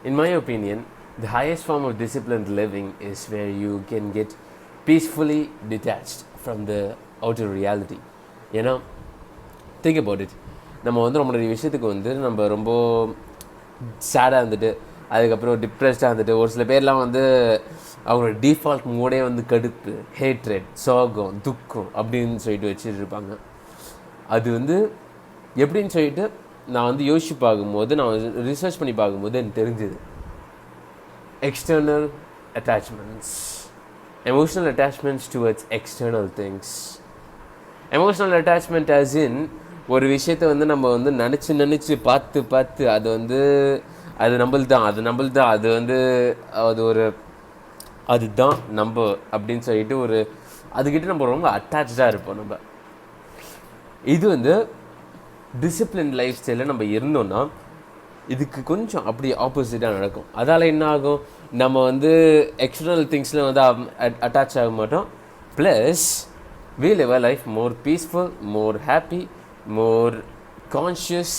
In my opinion, the highest form of disciplined living is where you can get peacefully detached from the outer reality. ஏன்னா think about it, நம்ம வந்து நம்மளுடைய விஷயத்துக்கு வந்து நம்ம ரொம்ப சேடாக இருந்துட்டு அதுக்கப்புறம் டிப்ரெஸ்டாக இருந்துட்டு ஒரு சில பேர்லாம் வந்து அவங்களோட டிஃபால்ட் மூடே வந்து கடுப்பு, ஹேட்ரட், சோகம், துக்கம் அப்படின்னு சொல்லிட்டு வச்சுட்டு இருப்பாங்க. அது வந்து எப்படின்னு சொல்லிட்டு நான் வந்து யோசிச்சு பார்க்கும்போது, நான் ரிசர்ச் பண்ணி பார்க்கும்போது எனக்கு தெரிஞ்சுது. External attachments, emotional attachments towards external things. Emotional attachment as in ஒரு விஷயத்தை வந்து நம்ம வந்து நினச்சி பார்த்து அது வந்து அது நம்மள்தான் அது வந்து அது ஒரு அதுதான் நம்ம அப்படின்னு சொல்லிட்டு ஒரு அதுக்கிட்ட நம்ம ரொம்ப அட்டாச்சாக இருப்போம். நம்ம இது வந்து டிசிப்ளின் லைஃப் ஸ்டைலில் நம்ம இருந்தோம்னா இதுக்கு கொஞ்சம் அப்படி ஆப்போசிட்டாக நடக்கும். அதால் என்ன ஆகும், நம்ம வந்து எக்ஸ்டர்னல் திங்ஸில் வந்து அட்டாச் ஆக மாட்டோம். Plus we live a life more peaceful, more happy, more conscious,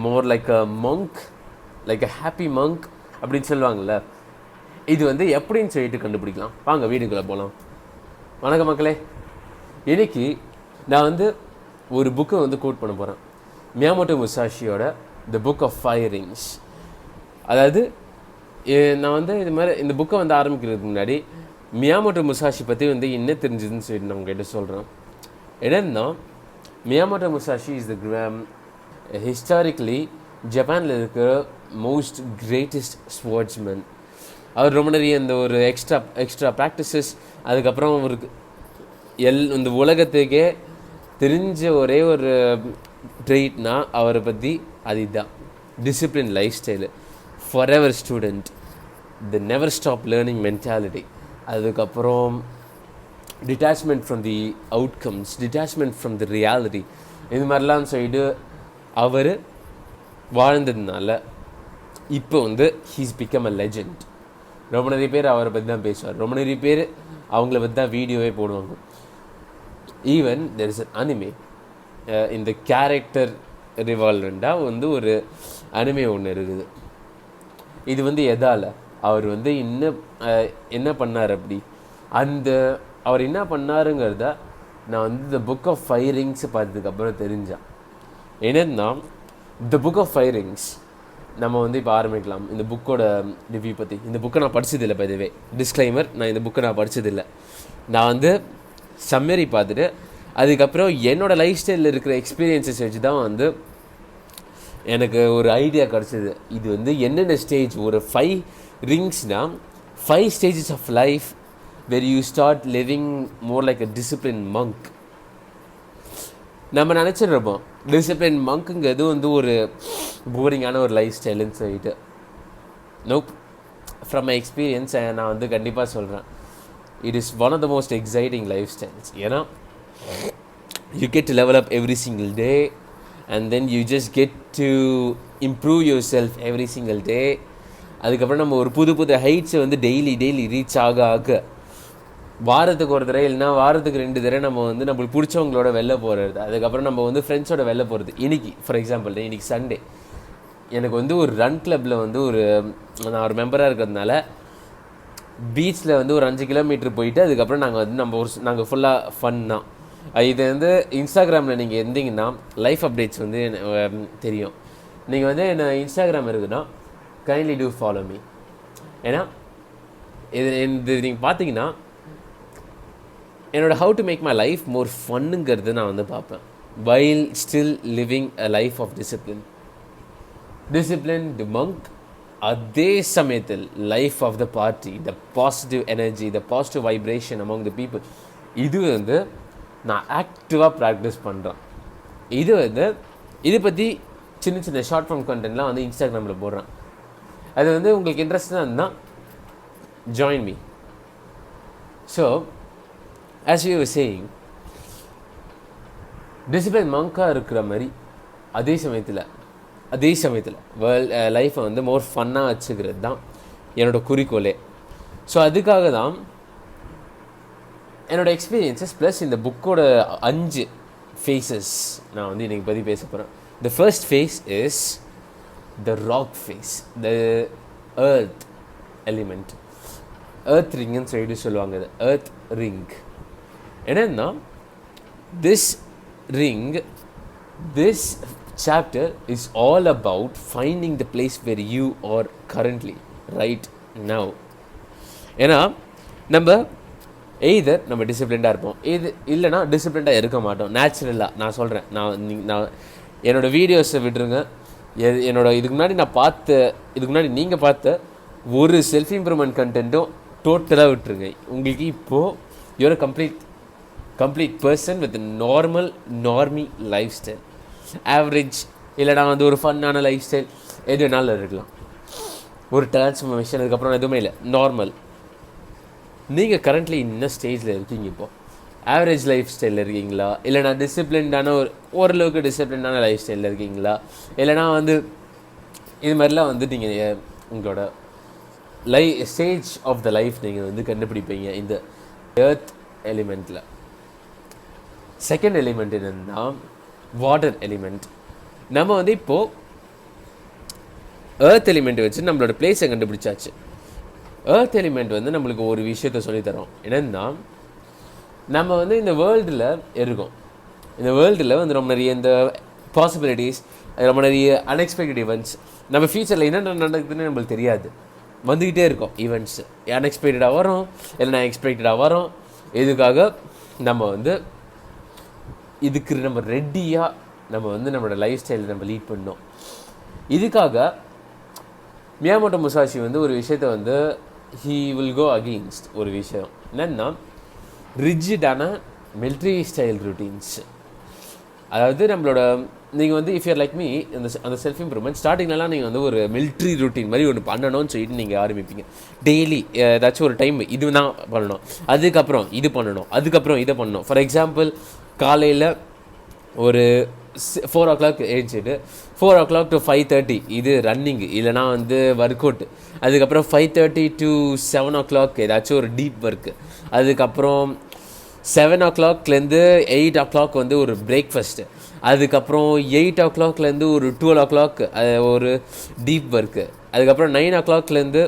more like a monk, like a happy monk அப்படின்னு சொல்லுவாங்கள்ல. இது வந்து எப்படின்னு சொல்லிட்டு கண்டுபிடிக்கலாம். வாங்க வீடுக்குள்ளே போகலாம். வணக்கம் மக்களே. இன்னைக்கு நான் வந்து ஒரு புக்கை வந்து கோட் பண்ண போகிறேன். மியாமோட்டோ முசாஷியோட the book of five rings. அதாவது நான் வந்து இது மாதிரி இந்த புக்கை வந்து ஆரம்பிக்கிறதுக்கு முன்னாடி மியாமோட்டோ முசாஷி பற்றி வந்து என்ன தெரிஞ்சதுன்னு சொல்லிட்டு நான் உங்கள்கிட்ட சொல்கிறேன். என்னன்னா, மியாமோட்டோ முசாஷி இஸ் த ஹிஸ்டாரிக்கலி ஜப்பானில் இருக்கிற மோஸ்ட் கிரேட்டஸ்ட் ஸ்போர்ட்ஸ்மேன். அவர் ரொம்ப நிறைய இந்த ஒரு எக்ஸ்ட்ரா ப்ராக்டிசஸ், அதுக்கப்புறம் அவருக்கு இந்த உலகத்துக்கே தெரிஞ்ச ஒரே ஒரு ட்ரெயிட்னா அவரை பற்றி அதுதான் discipline lifestyle, forever student, the never stop learning mentality, அதுக்கப்புறம் detachment from the outcomes, detachment from the reality, இது மாதிரிலாம் சொல்லிட்டு அவர் வாழ்ந்ததுனால இப்போ வந்து ஹீஸ் பிகம் அ லெஜெண்ட். ரொம்ப நிறைய பேர் அவரை பற்றி தான் பேசுவார், ரொம்ப நிறைய பேர் அவங்கள பற்றி தான் வீடியோவே போடுவாங்க. Even there is an anime, இந்த கேரக்டர் ரிவால்வெண்டாக வந்து ஒரு அனிமே ஒன்று இருக்குது. இது வந்து எதால் அவர் வந்து என்ன பண்ணார், அப்படி அவர் என்ன பண்ணாருங்கிறத நான் வந்து the book of five Rings பார்த்ததுக்கப்புறம் தெரிஞ்சேன். என்னன்னா, the book of five Rings நம்ம வந்து இப்போ ஆரம்பிக்கலாம். இந்த புக்கோட ரிவ்யூ பற்றி. இந்த புக்கை நான் படித்ததில்லை, பை த வே டிஸ்க்ளைமர், நான் இந்த புக்கை நான் படித்ததில்லை. நான் வந்து சம்மரி பார்த்துட்டு அதுக்கப்புறம் என்னோடய லைஃப் ஸ்டைலில் இருக்கிற எக்ஸ்பீரியன்ஸஸ் வச்சு தான் வந்து எனக்கு ஒரு ஐடியா கிடச்சிது. இது வந்து என்னென்ன ஸ்டேஜ், ஒரு 5 ரிங்ஸ்னால் 5 stages of life where you start living more like a discipline monk. நம்ம நினச்சிட்ருப்போம் டிசிப்ளின் மங்க்குங்கிறது வந்து ஒரு போரிங்கான ஒரு லைஃப் ஸ்டைலுன்னு சொல்லிட்டு. நோப், ஃப்ரம் மை எக்ஸ்பீரியன்ஸ் நான் வந்து கண்டிப்பாக சொல்கிறேன், it is one of the most exciting lifestyles. You know, you get to level up every single day, and then you just get to improve yourself every single day. அதுக்கப்புறம் நம்ம ஒரு புது ஹைட்ஸை வந்து daily reach ஆக வாரத்துக்கு ஒரு தடவை இல்லைனா வாரத்துக்கு 2 தடவை நம்ம வந்து நம்மளுக்கு பிடிச்சவங்களோட வெளில போகிறது, அதுக்கப்புறம் நம்ம வந்து ஃப்ரெண்ட்ஸோட வெளில போகிறது. இன்றைக்கி ஃபார் எக்ஸாம்பிள் இன்றைக்கி சண்டே, எனக்கு வந்து ஒரு ரன் கிளப்பில் வந்து நான் ஒரு மெம்பராக இருக்கிறதுனால பீச்சில் வந்து ஒரு 5 கிலோமீட்டர் போயிட்டு அதுக்கப்புறம் நாங்கள் வந்து நாங்கள் ஃபுல்லாக ஃபன் தான். இது வந்து இன்ஸ்டாகிராமில் நீங்கள் இருந்தீங்கன்னா லைஃப் அப்டேட்ஸ் வந்து தெரியும். நீங்கள் வந்து என்ன இன்ஸ்டாகிராம் இருக்குன்னா கைண்ட்லி டூ ஃபாலோ மீ. ஏன்னா இது நீங்கள் பார்த்தீங்கன்னா என்னோட how to make my life more ஃபன்னுங்கிறது நான் வந்து பார்ப்பேன், while still living a life of discipline the monk. அதே சமயத்தில் life of the party, the positive energy, the positive vibration among the people, இது வந்து நான் ஆக்டிவாக ப்ராக்டிஸ் பண்ணுறேன். இது பற்றி சின்ன ஷார்ட் ஃபார்ம் கண்டென்ட்லாம் வந்து இன்ஸ்டாகிராமில் போடுறேன். அது வந்து உங்களுக்கு இன்ட்ரெஸ்டாக இருந்தால் join me. So as you were saying, discipline மங்காக இருக்கிற மாதிரி அதே சமயத்தில் லைஃப்பை வந்து மோர் ஃபன்னாக வச்சுக்கிறது தான் என்னோடய குறிக்கோளே. ஸோ அதுக்காக தான் என்னோடய எக்ஸ்பீரியன்ஸஸ் ப்ளஸ் இந்த புக்கோட 5 ஃபேஸஸ் நான் வந்து இன்றைக்கி பற்றி பேச போகிறேன். The first phase is the rock phase. earth element. earth ringன்னு சொல்லிட்டு சொல்லுவாங்க. இது earth ring. என்னன்னா this ring, this chapter is all about finding the place where you are currently right now. ஏன்னா நம்ம எய்தர் நம்ம டிசிப்ளின்டாக இருப்போம், இது இல்லைனா டிசிப்ளின்டாக இருக்க மாட்டோம். நேச்சுரலாக நான் சொல்கிறேன். நான் என்னோடய வீடியோஸை விட்டுருங்க. இதுக்கு முன்னாடி நீங்கள் பார்த்த ஒரு செல்ஃப் இம்ப்ரூவ்மெண்ட் கண்டென்ட்டும் டோட்டலாக விட்டுருங்க. உங்களுக்கு இப்போது you're complete person with normie lifestyle. Average இல்லைனா ஒரு ஃபன்னான லைஃப் ஸ்டைல் எது வேணாலும் இருக்கலாம். ஒரு டிரான்ஸ்ஃபர்மேஷன் அதுக்கப்புறம் எதுவுமே இல்லை, நார்மல். நீங்கள் கரண்ட்லி என்ன ஸ்டேஜில் இருக்கீங்க? இப்போது ஆவரேஜ் லைஃப் ஸ்டைலில் இருக்கீங்களா, இல்லைனா டிசிப்ளின்டான ஓரளவுக்கு டிசிப்ளின்டான லைஃப் ஸ்டைலில் இருக்கீங்களா, இல்லைனா இது மாதிரிலாம் நீங்கள் உங்களோட ஸ்டேஜ் ஆஃப் த லைஃப் நீங்கள் கண்டுபிடிப்பீங்க இந்த எர்த் எலிமெண்ட்டில். செகண்ட் எலிமெண்ட் என்னென்னா வாட்டர் எலிமெண்ட். நம்ம இப்போது எர்த் எலிமெண்ட் வச்சு நம்மளோட பிளேஸை கண்டுபிடிச்சாச்சு. எர்த் எலிமெண்ட் நம்மளுக்கு ஒரு விஷயத்த சொல்லித்தரோம். என்னென்னா நம்ம இந்த வேர்ல்டில் இருக்கோம். இந்த வேர்ல்டில் ரொம்ப நிறைய இந்த பாசிபிலிட்டிஸ், ரொம்ப நிறைய அன்எக்ஸ்பெக்டட் ஈவெண்ட்ஸ், நம்ம ஃப்யூச்சரில் என்னென்ன நடக்குதுன்னு நம்மளுக்கு தெரியாது. வந்துக்கிட்டே இருக்கோம் ஈவெண்ட்ஸ். அன்எக்ஸ்பெக்டடாக வரும், இல்லைனா எக்ஸ்பெக்டடாக வரும். இதுக்காக நம்ம இதுக்கு நம்ம ரெடியாக நம்ம நம்மளோட லைஃப் ஸ்டைலில் நம்ம லீட் பண்ணோம். இதுக்காக மியாமோட்டோ முசாஷி ஒரு விஷயத்தை he will go against ஒரு விஷயம். என்னென்னா ரிஜிடான மிலிட்ரி ஸ்டைல் ரூட்டீன்ஸ். அதாவது நம்மளோட நீங்கள் இஃப் யூர் லைக் மீ அந்த செல்ஃப் இம்ப்ரூவ்மெண்ட் ஸ்டார்டிங்லலாம் நீங்கள் ஒரு மிலிட்ரி ரூட்டீன் மாதிரி ஒன்று பண்ணணும்னு சொல்லிட்டு நீங்கள் ஆரம்பிப்பீங்க. டெய்லி ஏதாச்சும் ஒரு டைம் இது தான் பண்ணணும், அதுக்கப்புறம் இது பண்ணணும், அதுக்கப்புறம் இதை பண்ணணும். ஃபார் எக்ஸாம்பிள் காலையில் ஒரு 4 o'clock எழுந்திட்டு 4 o'clock to 5:30 இது ரன்னிங்கு, இல்லைனா ஒர்க் அவுட். அதுக்கப்புறம் 5:30 to 7 o'clock ஏதாச்சும் ஒரு டீப் ஒர்க்கு. அதுக்கப்புறம் 7 o'clockலேருந்து 8 o'clock ஒரு பிரேக்ஃபாஸ்ட்டு. அதுக்கப்புறம் 8 o'clockலேருந்து ஒரு 12 o'clock ஒரு டீப் ஒர்க்கு. அதுக்கப்புறம் 9 o'clockலேருந்து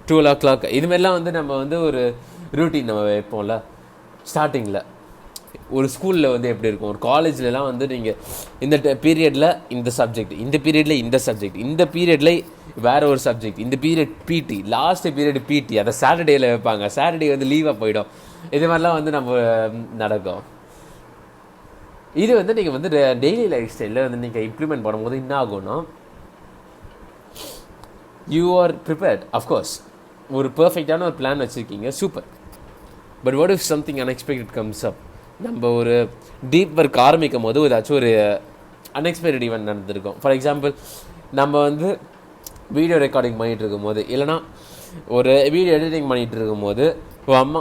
12 o'clock. இதுமாரிலாம் நம்ம ஒரு ரூட்டீன் நம்ம வைப்போம்ல ஸ்டார்டிங்கில். ஒரு ஸ்கூலில் எப்படி இருக்கும், ஒரு காலேஜ்லலாம் நீங்கள் இந்த பீரியடில் இந்த சப்ஜெக்ட், இந்த பீரியடில் இந்த சப்ஜெக்ட், இந்த பீரியடில் வேறு ஒரு சப்ஜெக்ட், இந்த பீரியட் பிடி, லாஸ்ட் பீரியட் பிடி, அதை சாட்டர்டேயில் வைப்பாங்க. சாட்டர்டே லீவாக போயிடும். இது மாதிரிலாம் நம்ம நடக்கும். இது நீங்கள் டெய்லி லைஃப் ஸ்டைலில் நீங்கள் இம்ப்ளிமெண்ட் பண்ணும்போது என்ன ஆகும்னா யூ ஆர் ப்ரிப்பேர்ட். அஃப்கோர்ஸ் ஒரு பர்ஃபெக்டான ஒரு பிளான் வச்சுருக்கீங்க, super. But what if something unexpected comes up? நம்ம ஒரு டீப் ஒர்க் ஆரம்பிக்கும் போது ஏதாச்சும் ஒரு அன்எக்ஸ்பெக்டட் ஈவெண்ட் நடந்திருக்கும். ஃபார் எக்ஸாம்பிள் நம்ம வீடியோ ரெக்கார்டிங் பண்ணிகிட்டு இருக்கும்போது, இல்லைனா ஒரு வீடியோ எடிட்டிங் பண்ணிகிட்டு இருக்கும்போது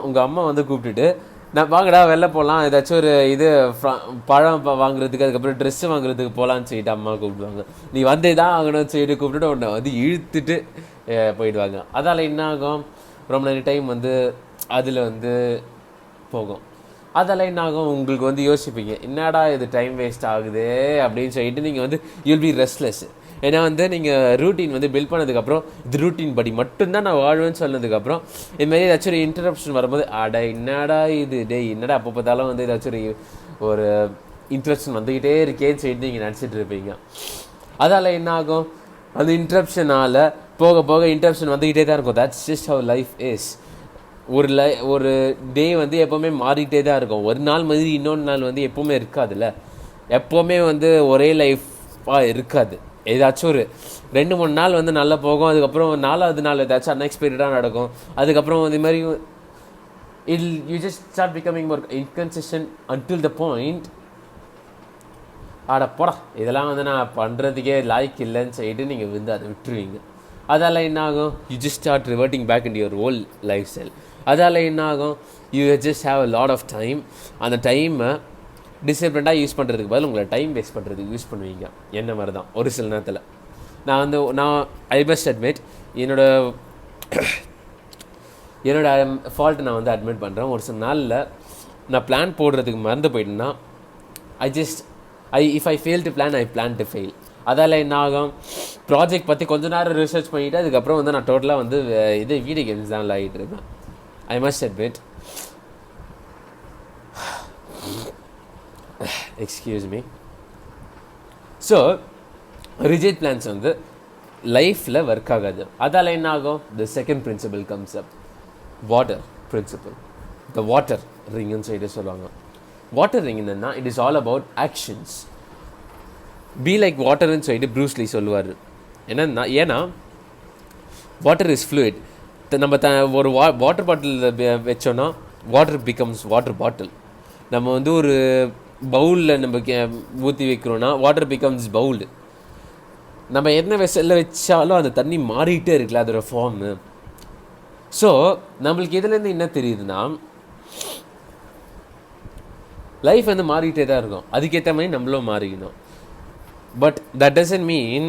உங்கள் அம்மா கூப்பிட்டுட்டு வாங்கடா வெளில போகலாம், ஏதாச்சும் ஒரு இது பழம் வாங்குறதுக்கு, அதுக்கப்புறம் ட்ரெஸ்ஸு வாங்குறதுக்கு போகலான்னு சொல்லிட்டு அம்மா கூப்பிடுவாங்க. நீ தான் ஆகணும்னு சொல்லிட்டு கூப்பிட்டுட்டு உன்னை இழுத்துட்டு போயிடுவாங்க. அதால் என்ன ஆகும், ரொம்ப நிறைய டைம் அதில் போகும். அதெல்லாம் என்ன ஆகும், உங்களுக்கு யோசிப்பீங்க, என்னடா இது டைம் வேஸ்ட் ஆகுது அப்படின்னு சொல்லிட்டு நீங்கள் யூல் பி ரெஸ்ட்லெஸ். ஏன்னா நீங்கள் ரூட்டீன் பில்ட் பண்ணதுக்கப்புறம் இது ரூட்டீன் படி மட்டும்தான் நான் வாழ்வேன்னு சொன்னதுக்கப்புறம் இதுமாரி ஏதாச்சும் ஒரு இன்டரப்ஷன் வரும்போது என்னடா இது என்னடா அப்போ பார்த்தாலும் ஏதாச்சும் ஒரு இன்ட்ரப்ஷன் வந்துக்கிட்டே இருக்கேன்னு சொல்லிட்டு நீங்கள் நினச்சிட்டு இருப்பீங்க. அதால் என்ன ஆகும், அந்த இன்ட்ரப்ஷனால் போக போக இன்டரப்ஷன் வந்துக்கிட்டே தான் இருக்கும். That's just how life is. ஒரு டே எப்போவுமே மாறிட்டே தான் இருக்கும். ஒரு நாள் மாதிரி இன்னொரு நாள் எப்போவுமே இருக்காதுல்ல. எப்போவுமே ஒரே லைஃப்பாக இருக்காது. ஏதாச்சும் ஒரு 2-3 நாள் நல்லா போகும். அதுக்கப்புறம் 4வது நாள் ஏதாச்சும் அன்எக்ஸ்பெக்டடாக நடக்கும். அதுக்கப்புறம் இது மாதிரி you just start becoming more inconsistent until the point போடா இதெல்லாம் நான் பண்ணுறதுக்கே லாய்க்கு இல்லைன்னு சொல்லிட்டு நீங்கள் அதை விட்டுருவீங்க. அதால் என்ன ஆகும், you just start reverting back in your old lifestyle. அதால் என்ன ஆகும், you just have a lot of time. அந்த டைமை டிசிப்ளினாக யூஸ் பண்ணுறதுக்கு பதில் உங்களை டைம் வேஸ்ட் பண்ணுறதுக்கு யூஸ் பண்ணுவீங்க. என்ன மாதிரி தான் ஒரு சில நேரத்தில் நான் ஐ பெஸ்ட் அட்மிட் என்னோட ஃபால்ட்டை நான் அட்மிட் பண்ணுறேன். ஒரு சில நாளில் நான் பிளான் போடுறதுக்கு மறந்து போயிட்டேன்னா if I fail to plan I plan to fail. அதால் என்ன ஆகும், ப்ராஜெக்ட் பற்றி கொஞ்ச நேரம் ரிசர்ச் பண்ணிவிட்டு அதுக்கப்புறம் வந்து நான் டோட்டலாக வந்து இது வீடியோ கேம்ஸ் தான் ஆகிட்டு இருக்கேன். I must admit. Excuse me. So rigid plans வந்து லைஃப்பில் ஒர்க் ஆகாது. அதால் என்ன ஆகும், the second principle comes up, water principle. The water ரிங்குன்னு சொல்லிட்டு சொல்லுவாங்க. வாட்டர் ரிங் என்னன்னா, it is all about actions. Be like வாட்டர்னு சொல்லிட்டு ப்ரூஸ்லி சொல்லுவார். ஏன்னா வாட்டர் இஸ் ஃப்ளூயிட். நம்ம ஒரு வாட்டர் பாட்டில் வச்சோன்னா வாட்டர் பிகம்ஸ் வாட்டர் பாட்டில். நம்ம வந்து ஒரு பவுலில் நம்ம ஊற்றி வைக்கிறோன்னா வாட்டர் பிகம்ஸ் பவுல். நம்ம என்ன வெசலில் வச்சாலும் அந்த தண்ணி மாறிக்கிட்டே இருக்குல்ல, அதோட ஃபார்மு. ஸோ நம்மளுக்கு இதுலேருந்து என்ன தெரியுதுன்னா, லைஃப் வந்து மாறிக்கிட்டே தான் இருக்கும். அதுக்கேற்ற மாதிரி நம்மளும் மாறிக்கணும். But that doesn't mean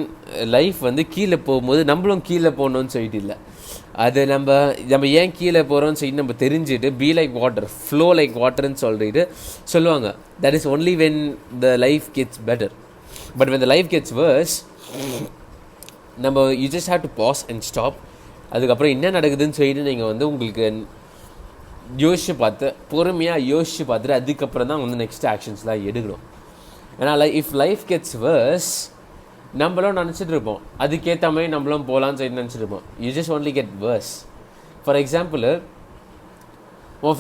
life வந்து கீழே போகும்போது நம்மளும் கீழே போகணுன்னு சொல்லிட்டு இல்லை. அது நம்ம ஏன் கீழே போகிறோம்னு சொல்லிட்டு நம்ம தெரிஞ்சுட்டு be like water, flow like வாட்டர்ன்னு சொல்லிட்டு சொல்லுவாங்க. That is only when the life gets better. But when the life gets worse, நம்ம you just have to pass and stop. அதுக்கப்புறம் என்ன நடக்குதுன்னு சொல்லிட்டு நீங்கள் வந்து உங்களுக்கு யோசிச்சு பார்த்து, பொறுமையாக யோசிச்சு பார்த்துட்டு அதுக்கப்புறம் தான் வந்து நெக்ஸ்ட் ஆக்ஷன்ஸ்லாம் எடுக்கணும். ஏன்னா இஃப் லைஃப் கெட்ஸ் வேர்ஸ், நம்மளும் நினச்சிட்டு இருப்போம் அதுக்கேற்ற மாதிரி நம்மளும் போகலான்னு சொல்லிட்டு நினச்சிட்டு இருப்போம். You just only get verse. For example,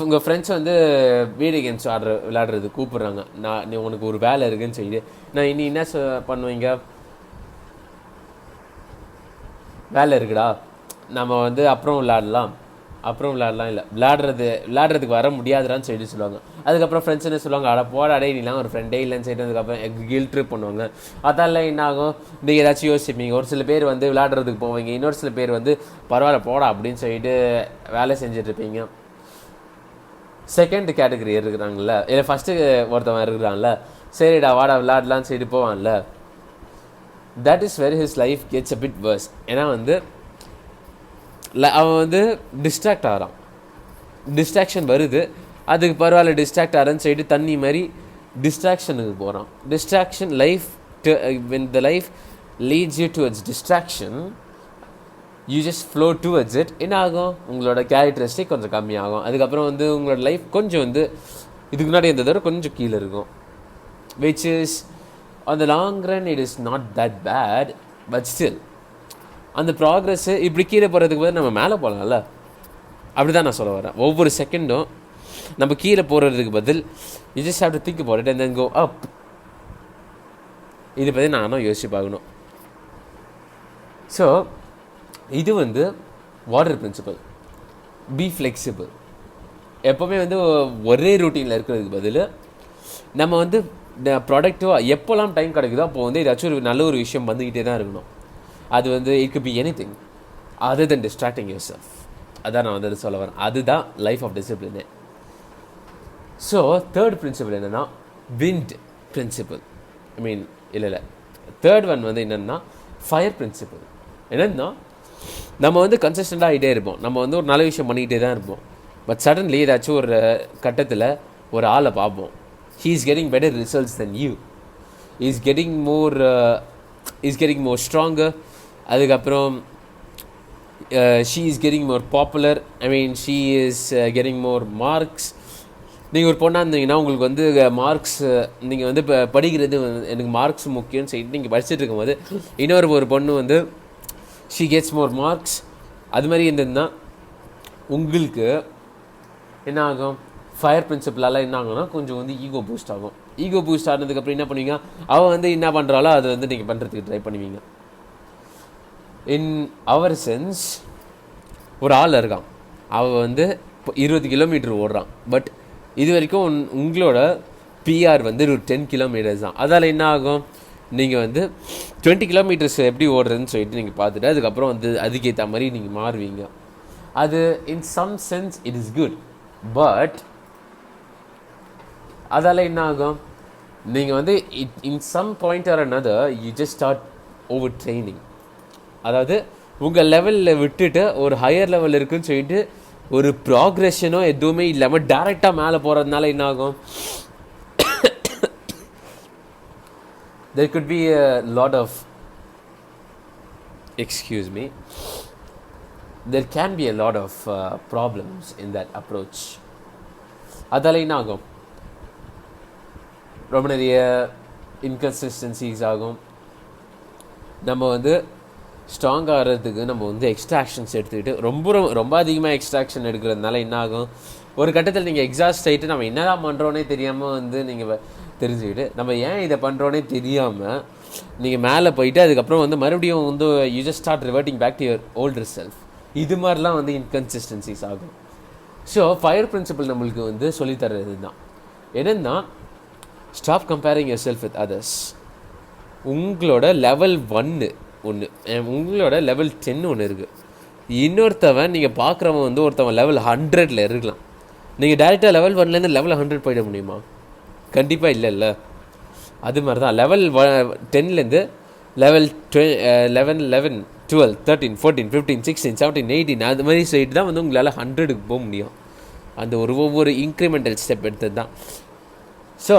உங்கள் ஃப்ரெண்ட்ஸ் வந்து வீடியோ கேம்ஸ் விளையாடுறது கூப்பிட்றாங்க. நீ உனக்கு ஒரு வேலை இருக்குதுன்னு சொல்லிட்டு, நான் இனி என்ன பண்ணுவீங்க, வேலை இருக்குடா நம்ம வந்து அப்புறம் விளையாடலாம் இல்லை விளையாடுறதுக்கு வர முடியாதுடான்னு சொல்லிட்டு சொல்லுவாங்க. அதுக்கப்புறம் ஃப்ரெண்ட்ஸ் என்ன சொல்லுவாங்க, அட போடா டே நீலாம் ஒரு ஃப்ரெண்டே இல்லைன்னு சொல்லிட்டு அதுக்கப்புறம் கில் ட்ரிப் பண்ணுவாங்க. அதால் என்ன ஆகும், நீங்கள் ஏதாச்சும் யோசிப்பீங்க. ஒரு சில பேர் வந்து விளையாடுறதுக்கு போவீங்க, இன்னொரு சில பேர் வந்து பரவாயில்ல போடா அப்படின்னு சொல்லிட்டு வேலை செஞ்சிட்ருப்பீங்க. செகண்ட் கேட்டகரி இருக்கிறாங்கல்ல, இல்லை ஃபஸ்ட்டு ஒருத்தவன் இருக்கிறான்ல, சரிடா வாடா விளையாடலான்னு சொல்லிட்டு போவான்ல, that is very his life gets a bit worse. ஏன்னா வந்து அவன் வந்து டிஸ்ட்ராக்ட் ஆகிறான், டிஸ்ட்ராக்ஷன் வருது, அதுக்கு பரவாயில்ல டிஸ்ட்ராக்ட் ஆகிறன்னு சொல்லிட்டு தண்ணி மாதிரி டிஸ்ட்ராக்ஷனுக்கு போகிறான். Distraction life, when the life leads you towards distraction, you just flow towards it. என்ன ஆகும், உங்களோட கேரக்டரிஸ்டிக் கொஞ்சம் கம்மியாகும். அதுக்கப்புறம் வந்து உங்களோட லைஃப் கொஞ்சம் வந்து இதுக்கு முன்னாடி இருந்ததோட கொஞ்சம் கீழே இருக்கும். which is on the long run it is not that bad, but still அந்த ப்ராக்ரெஸ்ஸு இப்படி கீழே போகிறதுக்கு பதில் நம்ம மேலே போகலாம்ல, அப்படி தான் நான் சொல்ல வரேன். ஒவ்வொரு செகண்டும் நம்ம கீழே போகிறதுக்கு பதில் you just have to think about it and then go up. இது பற்றி நானும் யோசிச்சு பார்க்கணும். ஸோ இது வந்து வாட்டர் பிரின்சிபல். B flexible. எப்போவுமே வந்து ஒரே ரூட்டீனில் இருக்கிறதுக்கு பதில் நம்ம வந்து ப்ரொடக்டிவாக எப்போல்லாம் டைம் கிடைக்குதோ அப்போ வந்து ஏதாச்சும் ஒரு நல்ல ஒரு விஷயம் வந்துக்கிட்டே தான் இருக்கணும். அது வந்து it could be anything other than distracting yourself. அதான் நான் வந்து சொல்ல வரேன். அதுதான் லைஃப் ஆஃப் டிசிப்ளினே. ஸோ தேர்ட் பிரின்சிபல் என்னென்னா விண்ட் பிரின்சிபல். இல்லை தேர்ட் ஒன் வந்து என்னென்னா ஃபயர் பிரின்சிபல். என்னென்னா நம்ம வந்து கன்சிஸ்டண்ட்டாக ஆகிட்டே இருப்போம், நம்ம வந்து ஒரு நல்ல விஷயம் பண்ணிக்கிட்டே தான் இருப்போம். பட் சடன்லி ஏதாச்சும் ஒரு கட்டத்தில் ஒரு ஆளை பார்ப்போம், he is getting better results than you, he is getting more stronger. அதுக்கப்புறம் she is getting more popular, she is getting more marks. நீங்கள் ஒரு பொண்ணாக இருந்தீங்கன்னா உங்களுக்கு வந்து மார்க்ஸ், நீங்கள் வந்து இப்போ படிக்கிறது எனக்கு மார்க்ஸ் முக்கியம்னு சொல்லிட்டு நீங்கள் படிச்சுட்டு இருக்கும்போது இன்னொரு பொண்ணு வந்து she gets more marks. அது மாதிரி இருந்ததுன்னா உங்களுக்கு என்ன ஆகும், ஃபயர் பிரின்சிபலால் என்ன ஆகும்னா கொஞ்சம் வந்து ஈகோ பூஸ்ட் ஆகும். ஈகோ பூஸ்ட் ஆனதுக்கப்புறம் என்ன பண்ணுவீங்க, அவள் வந்து என்ன பண்ணுறாளோ அதை வந்து நீங்கள் பண்ணுறதுக்கு ட்ரை பண்ணுவீங்க. இன் அவர் சென்ஸ் ஒரு ஆள் இருக்கான், அவள் வந்து 20 கிலோமீட்டர் ஓடுறான். பட் இது வரைக்கும் உங்களோட பிஆர் வந்து ஒரு 10 கிலோமீட்டர்ஸ் தான். அதால் என்ன ஆகும், நீங்கள் வந்து 20 கிலோமீட்டர்ஸ் எப்படி ஓடுறதுன்னு சொல்லிட்டு நீங்கள் பார்த்துட்டு அதுக்கப்புறம் வந்து அதுக்கேற்ற மாதிரி நீங்கள் மாறுவீங்க. அது in some sense it is good. But அதால் என்ன ஆகும், நீங்கள் வந்து in some point or another you just start over training. அதாவது உங்கள் லெவலில் விட்டுட்டு ஒரு ஹையர் லெவல் இருக்குதுன்னு சொல்லிட்டு ஒரு ப்ராக்ரெஷனோ எதுவுமே இல்லாமல் டேரெக்டாக மேலே போகிறதுனால என்ன ஆகும், there could be a lot of, excuse me, there can be a lot of problems in that approach. அதால என்ன ஆகும், ரொம்ப நிறைய இன்கன்சிஸ்டன்சிஸ் ஆகும். நம்ம வந்து ஸ்ட்ராங் ஆகிறதுக்கு நம்ம வந்து எக்ஸ்ட்ராக்ஷன்ஸ் எடுத்துக்கிட்டு ரொம்ப அதிகமாக எக்ஸ்ட்ராக்ஷன் எடுக்கிறதுனால என்ன ஆகும், ஒரு கட்டத்தில் நீங்கள் எக்ஸாஸ்ட் ஆகிட்டு நம்ம என்னதான் பண்ணுறோன்னே தெரியாமல் வந்து நீங்கள் தெரிஞ்சுக்கிட்டு நம்ம ஏன் இதை பண்ணுறோன்னே தெரியாமல் நீங்கள் மேலே போயிட்டு அதுக்கப்புறம் வந்து மறுபடியும் வந்து you just start reverting back to your older self. இது மாதிரிலாம் வந்து இன்கன்சிஸ்டன்சிஸ் ஆகும். ஸோ ஃபயர் பிரின்சிபல் நம்மளுக்கு வந்து சொல்லித்தர்றது தான் என்னென்னா, stop comparing your self with others. உங்களோட லெவல் 1 ஒன்று, உங்களோட லெவல் 10 ஒன்று இருக்குது. இன்னொருத்தவன் நீங்கள் பார்க்குறவன் வந்து ஒருத்தவன் லெவல் 100 இருக்கலாம். நீங்கள் டேரெக்டாக லெவல் 1லேருந்து லெவல் 100 போயிட முடியுமா? கண்டிப்பாக இல்லைல்ல. அது மாதிரி தான் லெவல் 10லேருந்து லெவல் 11, 12, 13, 14, 15, 16, 17, 18 அது மாதிரி சைடு தான் வந்து உங்களால் 100க்கு போக முடியும். அந்த ஒவ்வொரு இன்க்ரிமெண்டல் ஸ்டெப் எடுத்தது தான். So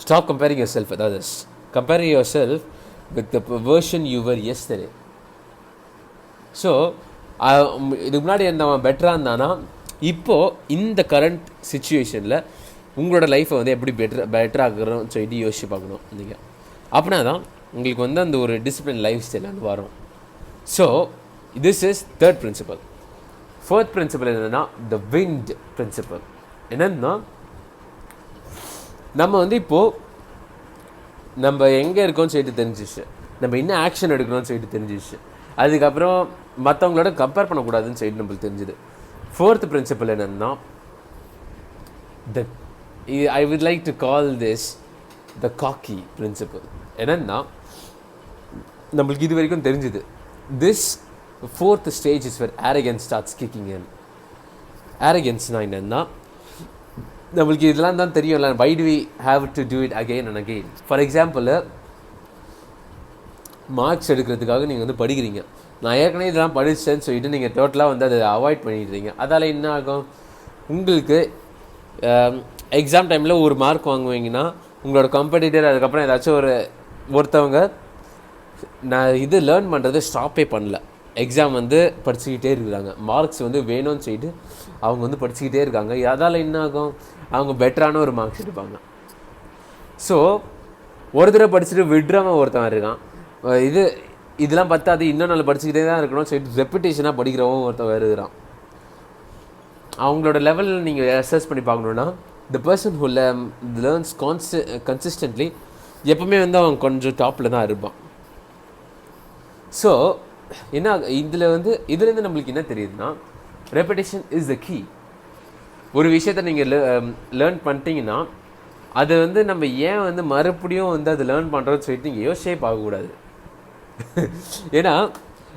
stop comparing your self with others. Compare your self with the version you were yesterday. So இதுக்கு முன்னாடி இருந்தவன் பெட்டராக இருந்தானா, இப்போது இந்த கரண்ட் சுச்சுவேஷனில் உங்களோட லைஃப்பை வந்து எப்படி பெட்டராகிறோம்னு சொல்லிட்டு யோசிச்சு பார்க்கணும் நீங்கள். அப்படின்னா தான் உங்களுக்கு வந்து அந்த ஒரு டிசிப்ளின் லைஃப் ஸ்டைல் வந்து வரும். So this is third principle. Fourth principle என்னென்னா த விண்ட் பிரின்சிபல். என்னென்னா, நம்ம வந்து இப்போது நம்ம எங்கே இருக்கோம்னு சொல்லிட்டு தெரிஞ்சிச்சு, நம்ம என்ன ஆக்ஷன் எடுக்கணும்னு சொல்லிட்டு தெரிஞ்சிச்சு, அதுக்கப்புறம் மற்றவங்களோட கம்பேர் பண்ணக்கூடாதுன்னு சொல்லிட்டு நம்மளுக்கு தெரிஞ்சுது. ஃபோர்த் பிரின்சிபல் என்னென்னா, I would like to call this the cocky principle. என்னன்னா, நம்மளுக்கு இது வரைக்கும் தெரிஞ்சுது, this fourth stage is where arrogance starts kicking in. arroganceனா என்னன்னா, நம்மளுக்கு இதெல்லாம் தான் தெரியும்ல, why do we have to do it again and again? For example, marks எடுக்கிறதுக்காக நீங்கள் வந்து படிக்கிறீங்க. நான் ஏற்கனவே இதெல்லாம் படிச்சேன்னு சொல்லிட்டு நீங்கள் டோட்டலாக வந்து அதை அவாய்ட் பண்ணிடுறீங்க. அதால் என்ன ஆகும், உங்களுக்கு எக்ஸாம் டைமில் ஒரு மார்க் வாங்குவீங்கன்னா உங்களோட காம்படிட்டர் அதுக்கப்புறம் ஏதாச்சும் ஒருத்தவங்க நான் இது லேர்ன் பண்ணுறது ஸ்டாப்பே பண்ணல, எக்ஸாம் வந்து படிச்சுக்கிட்டே இருக்கிறாங்க, மார்க்ஸ் வந்து வேணும்னு சொல்லிட்டு அவங்க வந்து படிச்சுக்கிட்டே இருக்காங்க. அதால் என்ன ஆகும், அவங்க பெட்டரான ஒரு மார்க்ஸ் எடுப்பாங்க. ஸோ ஒரு தடவை படிச்சுட்டு விடுறவன் ஒருத்தவன் இருக்கான், இதெல்லாம் பத்தாது இன்னும் நல்லா படிச்சுக்கிட்டே தான் இருக்கணும்னு சொல்லிட்டு ரெப்புடேஷனாக படிக்கிறவன் ஒருத்தவன் இருக்கிறான். அவங்களோட லெவல் நீங்கள் அசஸ் பண்ணி பார்க்கணுன்னா, the person who learns consistently எப்பவுமே வந்து அவன் கொஞ்சம் டாப்பில் தான் இருப்பான். ஸோ என்ன இதுலேருந்து நம்மளுக்கு என்ன தெரியுதுன்னா, ரெப்புடேஷன் இஸ் த கீ. ஒரு விஷயத்தை நீங்கள் லேர்ன் பண்ணிட்டீங்கன்னா அது வந்து நம்ம ஏன் வந்து மறுபடியும் வந்து அது லேர்ன் பண்ணுறோன்னு சொல்லிட்டு நீங்கள் யோசிச்சே பார்க்கக்கூடாது. ஏன்னா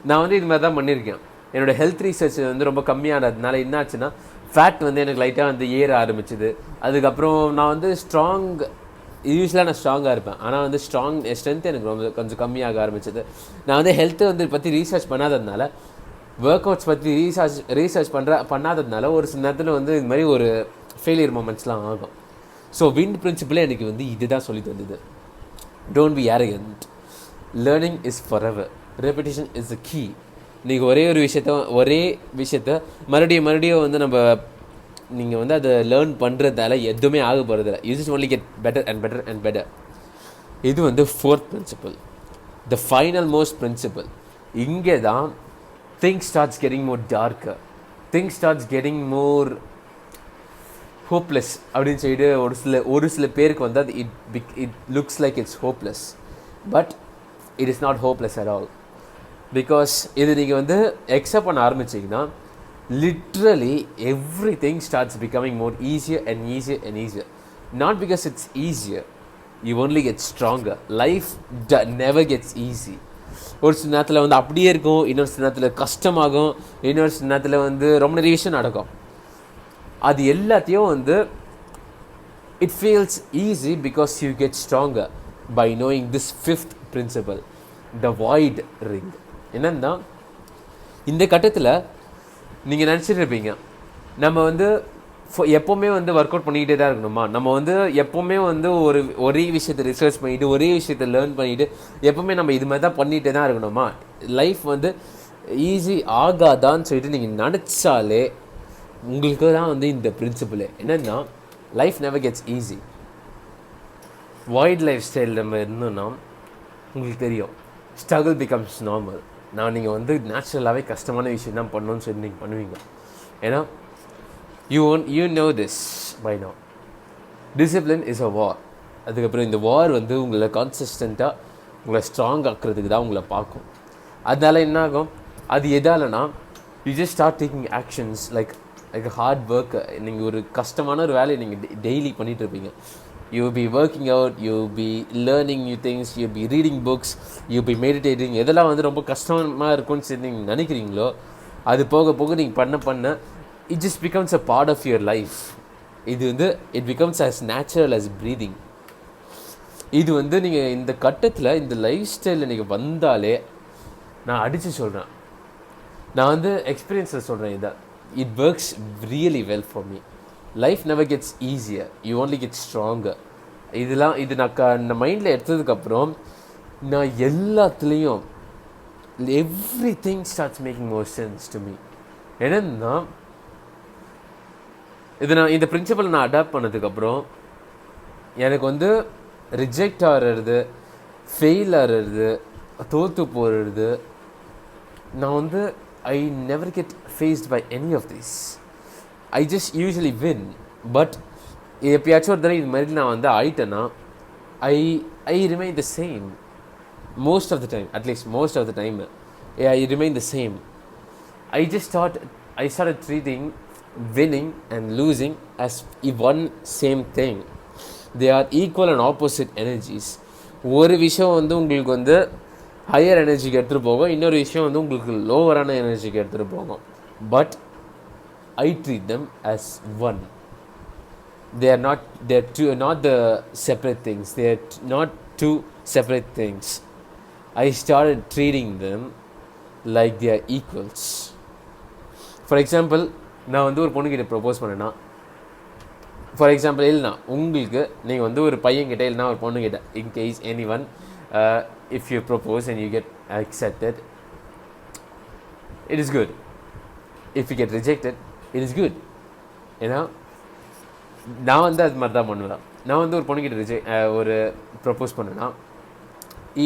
நான் வந்து இது மாதிரி தான் பண்ணியிருக்கேன். என்னோடய ஹெல்த் ரிசர்ச் வந்து ரொம்ப கம்மியானதுனால என்ன ஆச்சுன்னா, ஃபேட் வந்து எனக்கு லைட்டாக வந்து ஏற ஆரம்பிச்சுது. அதுக்கப்புறம் நான் வந்து யூஸ்வலாக நான் ஸ்ட்ராங்காக இருப்பேன், ஆனால் வந்து ஸ்ட்ரென்த் எனக்கு ரொம்ப கொஞ்சம் கம்மியாக ஆரம்பிச்சது. நான் வந்து ஹெல்த்தை வந்து பற்றி ரீசர்ச் பண்ணாததுனால, ஒர்க் அவுட்ஸ் பற்றி ரீசர்ச் பண்ணாததுனால ஒரு சில நேரத்தில் வந்து இது மாதிரி ஒரு ஃபெயிலியர் மூமெண்ட்ஸ்லாம் ஆகும். ஸோ விண்ட் பிரின்சிபிளே எனக்கு வந்து இதுதான் சொல்லி தந்தது. Don't be arrogant. Learning is forever. Reputation is the key. நீங்கள் ஒரே விஷயத்த மறுபடியும் வந்து நீங்கள் வந்து அதை லேர்ன் பண்ணுறதால எதுவுமே ஆக போகிறதில்ல. You just only get better and better and better. இது வந்து fourth principle, the final most principle. இங்கே தான் things starts getting more darker, things starts getting more hopeless அப்படின்னு சொல்லிட்டு ஒரு சில பேருக்கு வந்து அது it looks like it's hopeless, but it is not hopeless at all. Because இது நீங்கள் வந்து எக்ஸப்ட் பண்ண ஆரம்பிச்சிங்கன்னா literally everything starts becoming more easier and easier and easier. Not because it's easier, you only get stronger. Life never gets easy. ஒரு சில நேரத்தில் வந்து அப்படியே இருக்கும், இன்னொரு சில நேரத்தில் கஷ்டமாகும், இன்னொரு சில நேரத்தில் வந்து ரொம்ப நிறைய விஷயம் நடக்கும். அது எல்லாத்தையும் வந்து it feels easy because you get stronger by knowing this fifth principle, the void ring. என்னன்னா, இந்த கட்டத்தில் நீங்கள் நினச்சிட்டு இருப்பீங்க, நம்ம வந்து எப்போவுமே வந்து ஒர்க் அவுட் பண்ணிக்கிட்டே தான் இருக்கணுமா? நம்ம வந்து எப்போவுமே வந்து ஒரே விஷயத்தை ரிசர்ச் பண்ணிவிட்டு ஒரே விஷயத்தை லேர்ன் பண்ணிவிட்டு எப்போவுமே நம்ம இது மாதிரி தான் பண்ணிகிட்டே தான் இருக்கணுமா? லைஃப் வந்து ஈஸி ஆகாதான்னு சொல்லிட்டு நீங்கள் நினச்சாலே உங்களுக்கு தான் வந்து இந்த பிரின்சிபிள் என்னென்னா life never gets easy. Wild life style நம்ம இருந்தோன்னா உங்களுக்கு தெரியும் ஸ்ட்ரகிள் பிகம்ஸ் நார்மல். நீங்கள் வந்து நேச்சுரலாகவே கஷ்டமான விஷயம் தான் பண்ணணும்னு சொல்லி நீங்கள் பண்ணுவீங்க. ஏன்னா you know this by now. Discipline is a war. அதுக்கப்புறம் இந்த வார் வந்து உங்களை கான்சிஸ்டண்ட்டாக உங்களை ஸ்ட்ராங் ஆக்குறதுக்கு தான் உங்களை பார்க்கும். அதனால் என்ன ஆகும்? அது எதாலனா you just start taking actions like hard work. நீங்கள் ஒரு கஷ்டமான ஒரு வேலையை நீங்கள் டெய்லி பண்ணிகிட்டு இருப்பீங்க. You be working out, you be learning new things, you be reading books, you be meditating. எதெல்லாம் வந்து ரொம்ப கஷ்டமாக இருக்கும்னு சொல்லி நீங்கள் நினைக்கிறீங்களோ அது போக போக நீங்கள் பண்ண it just becomes a part of your life. இது வந்து it becomes as natural as breathing. இது வந்து நீங்கள் இந்த கட்டத்தில் இந்த லைஃப் ஸ்டைலில் நீங்கள் வந்தாலே நான் அடித்து சொல்கிறேன், நான் வந்து எக்ஸ்பீரியன்ஸில் சொல்கிறேன் இதை, it works really well for me. Life never gets easier, you only get stronger. இது நான் மைண்டில் எடுத்ததுக்கப்புறம் நான் எல்லாத்துலேயும் everything starts making more sense to me. என்னன்னா இந்த பிரின்சிபல் நான் அடாப்ட் பண்ணதுக்கப்புறம் எனக்கு வந்து ரிஜெக்ட் ஆகிறது, ஃபெயில் ஆகிறது, தோற்று போகிறது, நான் வந்து I never get fazed by any of this. I just usually win. But எப்பயாச்சும் ஒரு தடவை இது மாதிரி நான் வந்து ஆயிட்டேன்னா I remain the same most of the time, at least most of the time, I remain the same. I started treating winning and losing as one same thing. They are equal and opposite energies. ஒரு விஷயம் வந்து உங்களுக்கு வந்து higher எனர்ஜிக்கு எடுத்துகிட்டு போகும், இன்னொரு விஷயம் வந்து உங்களுக்கு லோவரான எனர்ஜிக்கு எடுத்துகிட்டு போகும். But I treat them as one. They're not the separate things. They're not two separate things. I started treating them like they are equals. For example, நான் வந்து ஒரு பொண்ணுக்கிட்ட ப்ரப்போஸ் பண்ணேன்னா, ஃபார் எக்ஸாம்பிள் இல்லைனா உங்களுக்கு நீங்கள் வந்து ஒரு பையன்கிட்ட இல்லைனா ஒரு பொண்ணுக்கிட்ட in case any one if you propose and you get accepted, it is good. If you get rejected, it is good. ஏன்னா நான் வந்து அது மாதிரி தான் பண்ணுவேன். நான் வந்து ஒரு பொண்ணுக்கிட்ட ஒரு ப்ரப்போஸ் பண்ணேன்னா,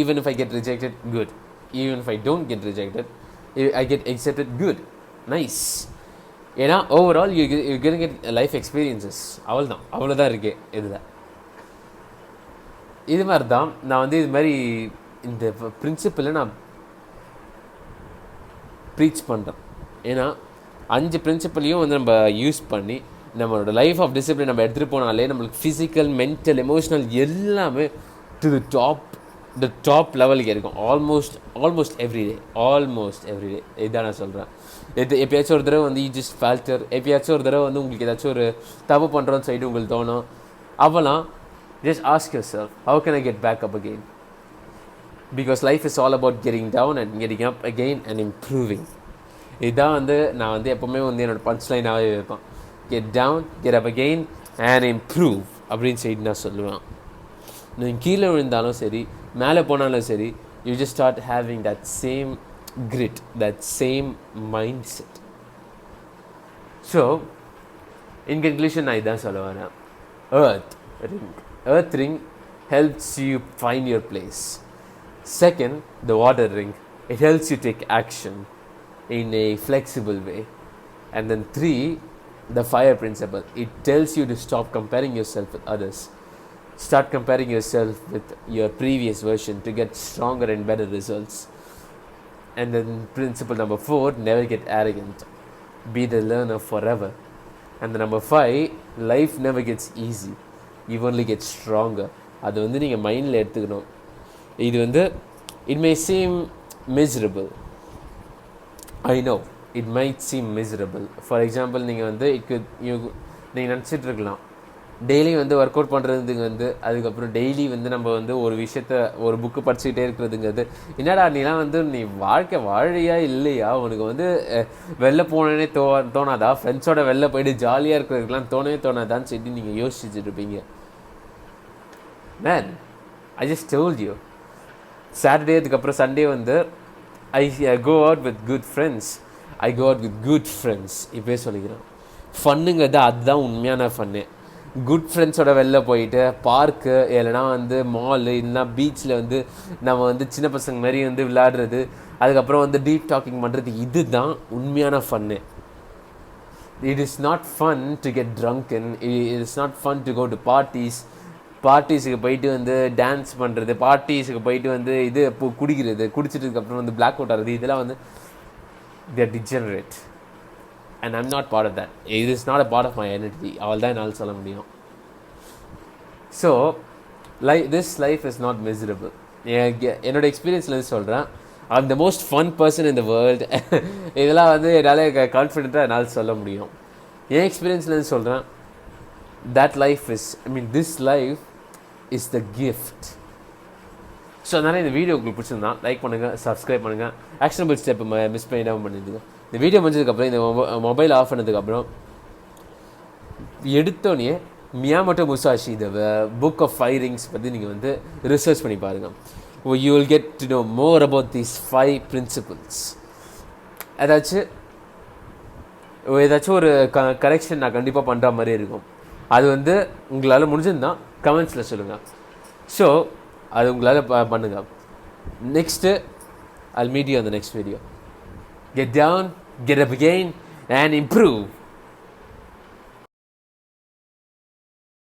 even if I get rejected, good. Even if I don't get rejected, I get accepted, good. Nice. ஏன்னா overall you gonna get life experiences. அவ்வளோதான் இருக்கு இதில். இது மாதிரி தான் நான் வந்து இது மாதிரி இந்த பிரின்சிப்பிளை நான் ப்ரீச் பண்ணுறேன். ஏன்னா 5 பிரின்சிப்பிளையும் வந்து நம்ம யூஸ் பண்ணி நம்மளோட லைஃப் ஆஃப் டிசிப்ளின் நம்ம எடுத்துகிட்டு போனாலே நம்மளுக்கு ஃபிசிக்கல், மென்டல், எமோஷ்னல் எல்லாமே டு த டாப் லெவலுக்கு இருக்கும். ஆல்மோஸ்ட் எவ்ரிடே இதுதான் நான் சொல்கிறேன். எப்பயாச்சும் ஒரு தடவை வந்து யூ ஜஸ்ட் ஃபால்டர், எப்பயாச்சும் ஒரு தடவை வந்து உங்களுக்கு ஏதாச்சும் ஒரு தப்பு பண்ணுறோன்னு சொல்லிட்டு உங்களுக்கு தோணும். அப்போலாம் just ask yourself, how can I get back up again? Because life is all about getting down and getting up again and improving. இதுதான் வந்து நான் வந்து எப்போவுமே வந்து என்னோடய பஞ்ச் லைனாகவே வைப்பேன். Get down, get up again and improve அப்படின்னு சொல்லிட்டு நான் சொல்லுவேன். நீங்கள் கீழே விழுந்தாலும் சரி, மேலே போனாலும் சரி, you just start having that same grit, that same mindset. So in conclusion நான் இதான் சொல்ல வரேன். earth ring helps you find your place. Second, the water ring, it helps you take action in a flexible way. And then 3, the fire principle, it tells you to stop comparing yourself with others. Start comparing yourself with your previous version to get stronger and better results. And then principle number 4, never get arrogant. Be the learner forever. And the number 5, life never gets easy. You only get stronger. அது வந்து நீங்கள் மைண்டில் எடுத்துக்கணும். இது வந்து it may seem miserable. I know it might seem miserable. For example, நீங்கள் வந்து நீங்கள் நினச்சிட்டு இருக்கலாம், டெய்லி வந்து ஒர்க் அவுட் பண்ணுறதுங்க வந்து, அதுக்கப்புறம் டெய்லி வந்து நம்ம வந்து ஒரு விஷயத்த ஒரு புக்கு படிச்சுக்கிட்டே இருக்கிறதுங்கிறது. என்னடா நீலாம் வந்து நீ வாழ்க்கை வாழியா இல்லையா? உனக்கு வந்து வெளில போனோன்னே தோணாதா? ஃப்ரெண்ட்ஸோட வெளில போயிட்டு ஜாலியாக இருக்கிறதுக்கெலாம் தோணவே தோணாதான்னு சொல்லி நீங்கள் யோசிச்சுட்டு இருப்பீங்க. Man, I just told you, Saturday அதுக்கப்புறம் சண்டே வந்து I go out with good friends. I go out with good friends. இப்போயே சொல்லிக்கிறேன். ஃபன்னுங்கிறது அதுதான் உண்மையான ஃபன்னு. குட் ஃப்ரெண்ட்ஸோட வெளில போயிட்டு பார்க்கு இல்லைனா வந்து மாலு இல்லைனா பீச்சில் வந்து நம்ம வந்து சின்ன பசங்க மாதிரி வந்து விளையாடுறது, அதுக்கப்புறம் வந்து டீப் டாக்கிங் பண்ணுறது, இதுதான் உண்மையான ஃபன்னு. It is not fun to get drunken. It is not fun to go to பார்ட்டிஸுக்கு போயிட்டு வந்து டான்ஸ் பண்ணுறது, பார்ட்டிஸுக்கு போயிட்டு வந்து இது குடிக்கிறது, குடிச்சிட்டதுக்கப்புறம் வந்து பிளாக் அவுட் ஆகிறது, இதெல்லாம் வந்து they are degenerate and I'm not part of that. It is not a part of my identity. அவள் தான் என்னால் சொல்ல முடியும். So this life is not miserable. என்னோட எக்ஸ்பீரியன்ஸ்லேருந்து சொல்கிறேன். I'm the most fun person in the world. இதெல்லாம் வந்து என்னால் கான்ஃபிடென்ட்டாக என்னால் சொல்ல முடியும். என் எக்ஸ்பீரியன்ஸ்லேருந்து சொல்கிறேன். This life is the gift. So அதனால் இந்த வீடியோ உங்களுக்கு பிடிச்சிருந்தா லைக் பண்ணுங்கள், சப்ஸ்கிரைப் பண்ணுங்கள், ஆக்ஷனபிள் ஸ்டெப் மிஸ் பண்ணிடாமல் பண்ணிடுங்க. இந்த வீடியோ முடிஞ்சதுக்கப்புறம், இந்த மொபைல் ஆஃப் பண்ணதுக்கப்புறம் எடுத்தோடனே Miyamoto Musashi the book of 5 rings பற்றி நீங்கள் வந்து ரிசர்ச் பண்ணி பாருங்கள். You will get to know more about these 5 principles. ஏதாச்சும் ஒரு கரெக்ஷன் நான் கண்டிப்பாக பண்ணுற மாதிரி இருக்கும். அது வந்து உங்களால் முடிஞ்சிருந்தால் கமெண்ட்ஸில் சொல்லுங்கள். ஸோ அது உங்களால் பண்ணுங்கள். Next I'll meet you on the next video. Get down, get up again and improve.